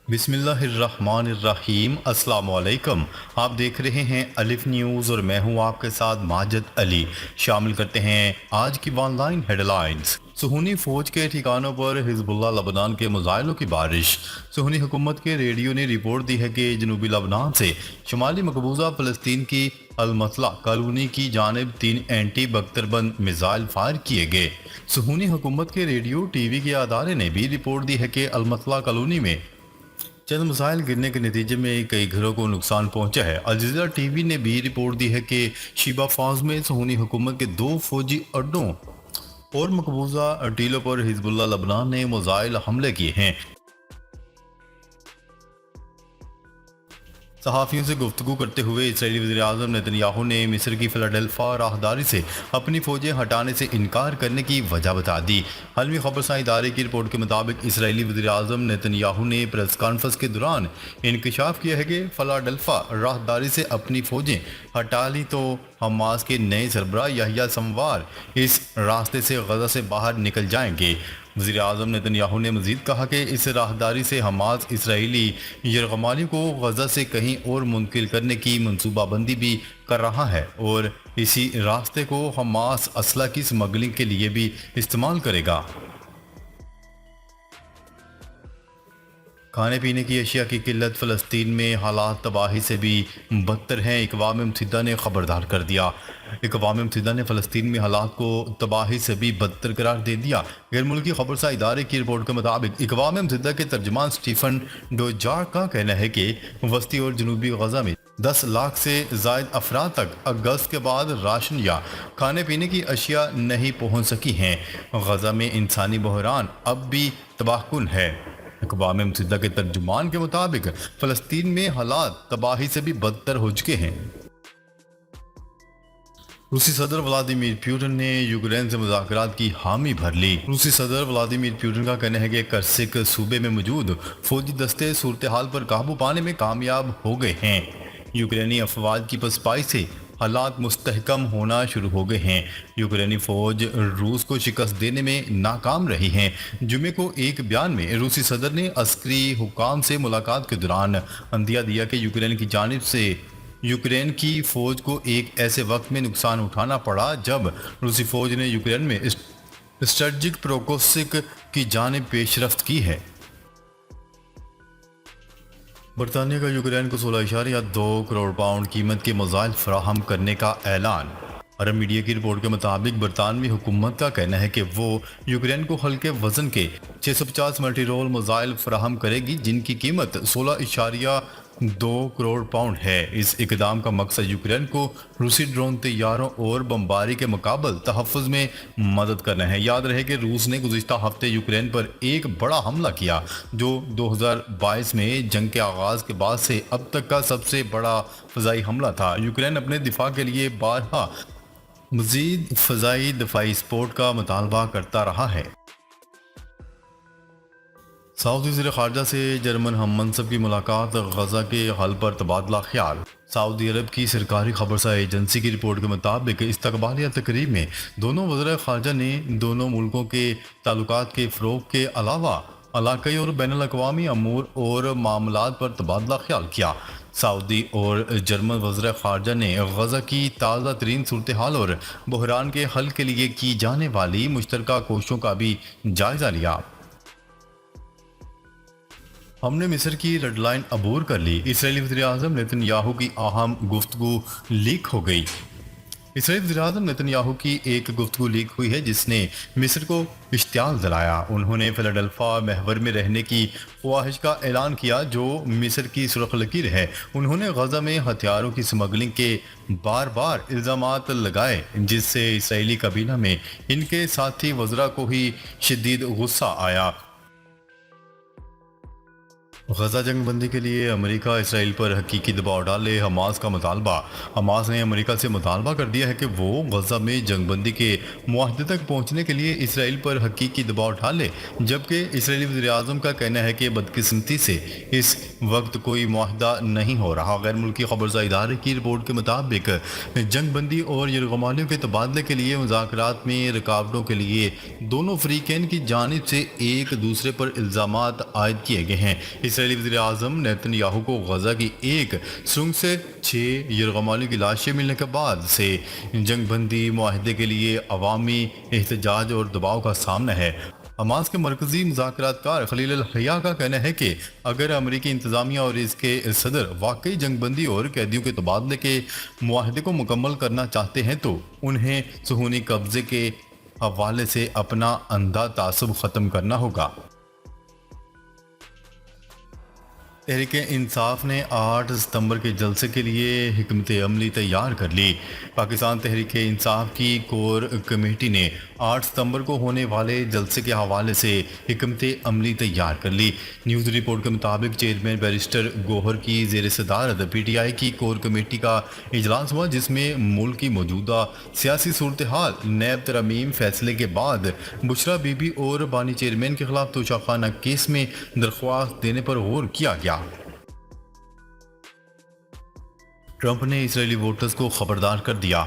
بسم اللہ الرحمن الرحیم۔ السلام علیکم۔ آپ دیکھ رہے ہیں الف نیوز اور میں ہوں آپ کے ساتھ ماجد علی۔ شامل کرتے ہیں آج کی آن لائن ہیڈ لائنز۔ صہیونی فوج کے ٹھکانوں پر حزب اللہ لبنان کے میزائلوں کی بارش۔ صہیونی حکومت کے ریڈیو نے رپورٹ دی ہے کہ جنوبی لبنان سے شمالی مقبوضہ فلسطین کی المطلع کالونی کی جانب 3 اینٹی بختر بند میزائل فائر کیے گئے۔ صہیونی حکومت کے ریڈیو ٹی وی کے ادارے نے بھی رپورٹ دی ہے کہ المطلع کالونی میں چند مسائل گرنے کے نتیجے میں کئی گھروں کو نقصان پہنچا ہے۔ الجزیرہ ٹی وی نے بھی رپورٹ دی ہے کہ شیبہ فاز میں صہیونی حکومت کے 2 فوجی اڈوں اور مقبوضہ ٹیلوں پر حزب اللہ لبنان نے میزائل حملے کیے ہیں۔ صحافیوں سے گفتگو کرتے ہوئے اسرائیلی وزیراعظم نیتن یاہو نے مصر کی فلاڈیلفیا راہداری سے اپنی فوجیں ہٹانے سے انکار کرنے کی وجہ بتا دی۔ عالمی خبرساں ادارے کی رپورٹ کے مطابق اسرائیلی وزیراعظم نیتن یاہو نے پریس کانفرنس کے دوران انکشاف کیا ہے کہ فلاڈیلفیا راہداری سے اپنی فوجیں ہٹا لی تو حماس کے نئے سربراہ یحییٰ سنوار اس راستے سے غزہ سے باہر نکل جائیں گے۔ وزیر اعظم نیتن یاہو نے مزید کہا کہ اس راہداری سے حماس اسرائیلی یرغمالیوں کو غزہ سے کہیں اور منتقل کرنے کی منصوبہ بندی بھی کر رہا ہے اور اسی راستے کو حماس اسلحہ کی سمگلنگ کے لیے بھی استعمال کرے گا۔ کھانے پینے کی اشیاء کی قلت، فلسطین میں حالات تباہی سے بھی بدتر ہیں، اقوام متحدہ نے خبردار کر دیا۔ اقوام متحدہ نے فلسطین میں حالات کو تباہی سے بھی بدتر قرار دے دیا۔ غیر ملکی خبرساں ادارے کی رپورٹ کے مطابق اقوام متحدہ کے ترجمان سٹیفن ڈوجارک کا کہنا ہے کہ وسطی اور جنوبی غزہ میں 10 لاکھ سے زائد افراد تک اگست کے بعد راشن یا کھانے پینے کی اشیاء نہیں پہنچ سکی ہیں۔ غزہ میں انسانی بحران اب بھی تباہ کن ہے۔ اقوام متحدہ کے ترجمان کے مطابق فلسطین میں حالات تباہی سے بھی بدتر ہو چکے ہیں۔ روسی صدر ولادیمیر پوٹن نے یوکرین سے مذاکرات کی حامی بھر لی۔ روسی صدر ولادیمیر پوٹن کا کہنا ہے کہ کرسک صوبے میں موجود فوجی دستے صورتحال پر قابو پانے میں کامیاب ہو گئے ہیں۔ یوکرینی افواج کی پسپائی سے حالات مستحکم ہونا شروع ہو گئے ہیں۔ یوکرینی فوج روس کو شکست دینے میں ناکام رہی ہے۔ جمعے کو ایک بیان میں روسی صدر نے عسکری حکام سے ملاقات کے دوران عندیہ دیا کہ یوکرین کی جانب سے یوکرین کی فوج کو ایک ایسے وقت میں نقصان اٹھانا پڑا جب روسی فوج نے یوکرین میں اسٹریٹجک پروکوسک کی جانب پیش رفت کی ہے۔ برطانیہ کا یوکرین کو 16.2 کروڑ پاؤنڈ قیمت کے میزائل فراہم کرنے کا اعلان۔ عرب میڈیا کی رپورٹ کے مطابق برطانوی حکومت کا کہنا ہے کہ وہ یوکرین کو ہلکے وزن کے 650 ملٹی رول میزائل فراہم کرے گی جن کی قیمت 16.2 کروڑ پاؤنڈ ہے۔ اس اقدام کا مقصد یوکرین کو روسی ڈرون طیاروں اور بمباری کے مقابل تحفظ میں مدد کرنا ہے۔ یاد رہے کہ روس نے گزشتہ ہفتے یوکرین پر ایک بڑا حملہ کیا جو 2022 میں جنگ کے آغاز کے بعد سے اب تک کا سب سے بڑا فضائی حملہ تھا۔ یوکرین اپنے دفاع کے لیے بارہا مزید فضائی دفاعی سپورٹ کا مطالبہ کرتا رہا ہے۔ سعودی وزیر خارجہ سے جرمن ہم منصب کی ملاقات، غزہ کے حل پر تبادلہ خیال۔ سعودی عرب کی سرکاری خبرساں ایجنسی کی رپورٹ کے مطابق استقبالیہ تقریب میں دونوں وزراء خارجہ نے دونوں ملکوں کے تعلقات کے فروغ کے علاوہ علاقائی اور بین الاقوامی امور اور معاملات پر تبادلہ خیال کیا۔ سعودی اور جرمن وزراء خارجہ نے غزہ کی تازہ ترین صورتحال اور بحران کے حل کے لیے کی جانے والی مشترکہ کوششوں کا بھی جائزہ لیا۔ ہم نے مصر کی ریڈ لائن عبور کر لی، اسرائیلی وزیراعظم نیتن یاہو کی اہم گفتگو لیک ہو گئی۔ اسرائیلی وزیراعظم نیتن یاہو کی ایک گفتگو لیک ہوئی ہے جس نے مصر کو اشتعال دلایا۔ انہوں نے فلاڈیلفیا محور میں رہنے کی خواہش کا اعلان کیا جو مصر کی سرخ لکیر ہے۔ انہوں نے غزہ میں ہتھیاروں کی سمگلنگ کے بار بار الزامات لگائے جس سے اسرائیلی کابینہ میں ان کے ساتھی وزراء کو ہی شدید غصہ آیا۔ غزہ جنگ بندی کے لیے امریکہ اسرائیل پر حقیقی دباؤ ڈالے، حماس کا مطالبہ۔ حماس نے امریکہ سے مطالبہ کر دیا ہے کہ وہ غزہ میں جنگ بندی کے معاہدے تک پہنچنے کے لیے اسرائیل پر حقیقی دباؤ ڈالے، جبکہ اسرائیلی وزیر اعظم کا کہنا ہے کہ بدقسمتی سے اس وقت کوئی معاہدہ نہیں ہو رہا۔ غیر ملکی خبرساں ادارے کی رپورٹ کے مطابق جنگ بندی اور یرغمالیوں کے تبادلے کے لیے مذاکرات میں رکاوٹوں کے لیے دونوں فریقین کی جانب سے ایک دوسرے پر الزامات عائد کیے گئے ہیں۔ اسرائیل اسرائیلی وزیر اعظم نیتن یاہو کو غزہ کی ایک سرنگ سے 6 یرغمالیوں کی لاشیں ملنے کے بعد سے جنگ بندی معاہدے کے لیے عوامی احتجاج اور دباؤ کا سامنا ہے۔ حماس کے مرکزی مذاکرات کار خلیل الحیہ کا کہنا ہے کہ اگر امریکی انتظامیہ اور اس کے صدر واقعی جنگ بندی اور قیدیوں کے تبادلے کے معاہدے کو مکمل کرنا چاہتے ہیں تو انہیں صہیونی قبضے کے حوالے سے اپنا اندھا تعصب ختم کرنا ہوگا۔ تحریک انصاف نے 8 ستمبر کے جلسے کے لیے حکمت عملی تیار کر لی۔ پاکستان تحریک انصاف کی کور کمیٹی نے 8 ستمبر کو ہونے والے جلسے کے حوالے سے حکمت عملی تیار کر لی۔ نیوز رپورٹ کے مطابق چیئرمین بیرسٹر گوہر کی زیر صدارت پی ٹی آئی کی کور کمیٹی کا اجلاس ہوا، جس میں ملک کی موجودہ سیاسی صورتحال، نیب ترمیم فیصلے کے بعد بشرا بی بی اور بانی چیئرمین کے خلاف توشہ خانہ کیس میں درخواست دینے پر غور کیا گیا۔ ٹرمپ نے اسرائیلی ووٹرز کو خبردار کر دیا۔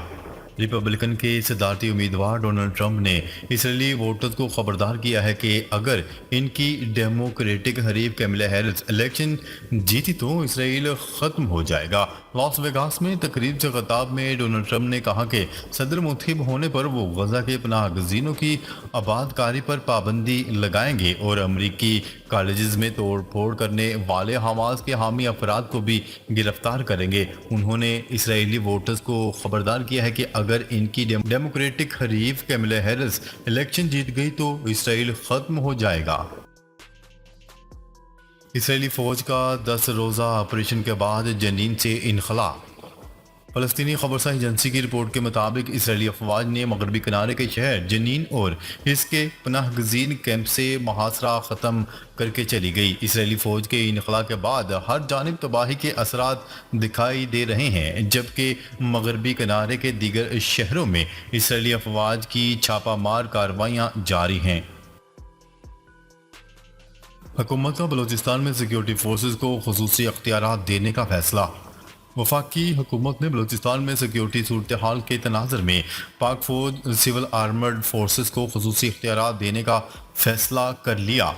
ریپبلکن کے صدارتی امیدوار ڈونلڈ ٹرمپ نے اسرائیلی ووٹرز کو خبردار کیا ہے کہ اگر ان کی ڈیموکریٹک حریف کیملا ہیرس الیکشن جیتی تو اسرائیل ختم ہو جائے گا۔ لاس ویگاس میں تقریب سے خطاب میں ڈونلڈ ٹرمپ نے کہا کہ صدر منتخب ہونے پر وہ غزہ کے پناہ گزینوں کی آباد کاری پر پابندی لگائیں گے اور امریکی کالجز میں توڑ پھوڑ کرنے والے حماس کے حامی افراد کو بھی گرفتار کریں گے۔ انہوں نے اسرائیلی ووٹرز کو خبردار کیا ہے کہ اگر ان کی ڈیموکریٹک حریف کیملا ہیرس الیکشن جیت گئی تو اسرائیل ختم ہو جائے گا۔ اسرائیلی فوج کا 10 روزہ آپریشن کے بعد جنین سے انخلا۔ فلسطینی خبرساز ایجنسی کی رپورٹ کے مطابق اسرائیلی افواج نے مغربی کنارے کے شہر جنین اور اس کے پناہ گزین کیمپ سے محاصرہ ختم کر کے چلی گئی۔ اسرائیلی فوج کے انخلا کے بعد ہر جانب تباہی کے اثرات دکھائی دے رہے ہیں، جبکہ مغربی کنارے کے دیگر شہروں میں اسرائیلی افواج کی چھاپہ مار کارروائیاں جاری ہیں۔ حکومت کا بلوچستان میں سیکیورٹی فورسز کو خصوصی اختیارات دینے کا فیصلہ۔ وفاقی حکومت نے بلوچستان میں سیکیورٹی صورتحال کے تناظر میں پاک فوج سول آرمرڈ فورسز کو خصوصی اختیارات دینے کا فیصلہ کر لیا۔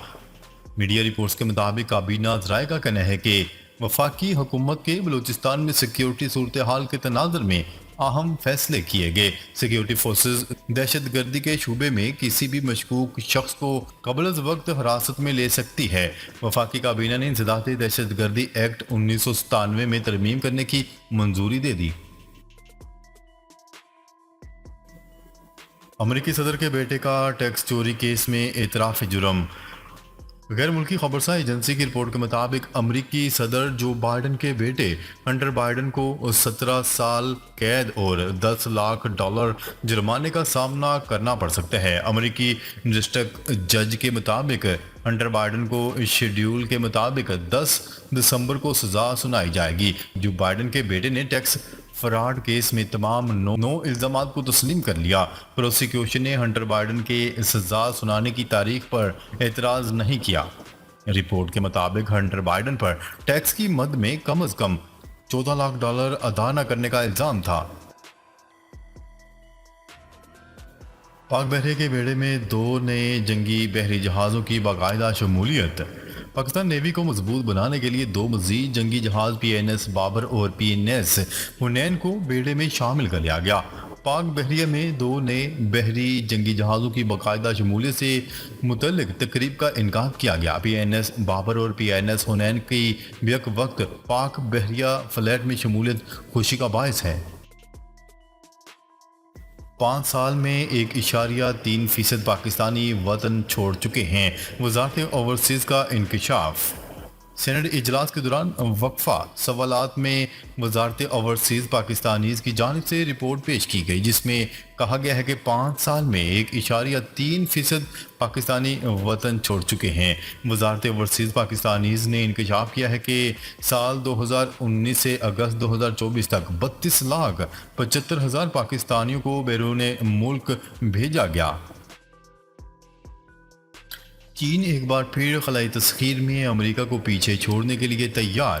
میڈیا رپورٹس کے مطابق کابینہ ذرائع کا کہنا ہے کہ وفاقی حکومت کے بلوچستان میں سیکیورٹی صورتحال کے تناظر میں اہم فیصلے کیے گئے۔ سیکیورٹی فورسز دہشت گردی کے شعبے میں کسی بھی مشکوک شخص کو قبل از وقت حراست میں لے سکتی ہے۔ وفاقی کابینہ نے انسداد دہشت گردی ایکٹ 1997 میں ترمیم کرنے کی منظوری دے دی۔ امریکی صدر کے بیٹے کا ٹیکس چوری کیس میں اعتراف جرم۔ غیر ملکی خبرساز ایجنسی کی رپورٹ کے مطابق امریکی صدر جو بائیڈن کے بیٹے ہنٹر بائیڈن کو 17 سال قید اور $10 لاکھ جرمانے کا سامنا کرنا پڑ سکتا ہے۔ امریکی ڈسٹرکٹ جج کے مطابق ہنٹر بائیڈن کو شیڈول کے مطابق 10 دسمبر کو سزا سنائی جائے گی۔ جو بائیڈن کے بیٹے نے ٹیکس فراڈ کیس میں تمام 9 الزامات کو تسلیم کر لیا۔ پروسیکیوشن نے ہنٹر بائیڈن کے سزا سنانے کی تاریخ پر اعتراض نہیں کیا۔ رپورٹ کے مطابق ہنٹر بائیڈن پر ٹیکس کی مد میں کم از کم $14 لاکھ ادا نہ کرنے کا الزام تھا۔ پاک بحریہ کے بیڑے میں 2 نئے جنگی بحری جہازوں کی باقاعدہ شمولیت۔ پاکستان نیوی کو مضبوط بنانے کے لیے 2 مزید جنگی جہاز PNS بابر اور PNS حنین کو بیڑے میں شامل کر لیا گیا۔ پاک بحریہ میں 2 نئے بحری جنگی جہازوں کی باقاعدہ شمولیت سے متعلق تقریب کا انعقاد کیا گیا۔ PNS بابر اور PNS حنین کی بیک وقت پاک بحریہ فلیٹ میں شمولیت خوشی کا باعث ہے۔ 5 سال میں 1.3% پاکستانی وطن چھوڑ چکے ہیں۔ وزارت اوورسیز کا انکشاف۔ سینٹ اجلاس کے دوران وقفہ سوالات میں وزارت اوورسیز پاکستانیز کی جانب سے رپورٹ پیش کی گئی، جس میں کہا گیا ہے کہ 5 سال میں 1.3% پاکستانی وطن چھوڑ چکے ہیں۔ وزارت اوورسیز پاکستانیز نے انکشاف کیا ہے کہ سال 2019 سے اگست 2024 تک 32,75,000 پاکستانیوں کو بیرون ملک بھیجا گیا۔ چین ایک بار پھر خلائی تسخیر میں امریکہ کو پیچھے چھوڑنے کے لیے تیار۔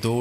2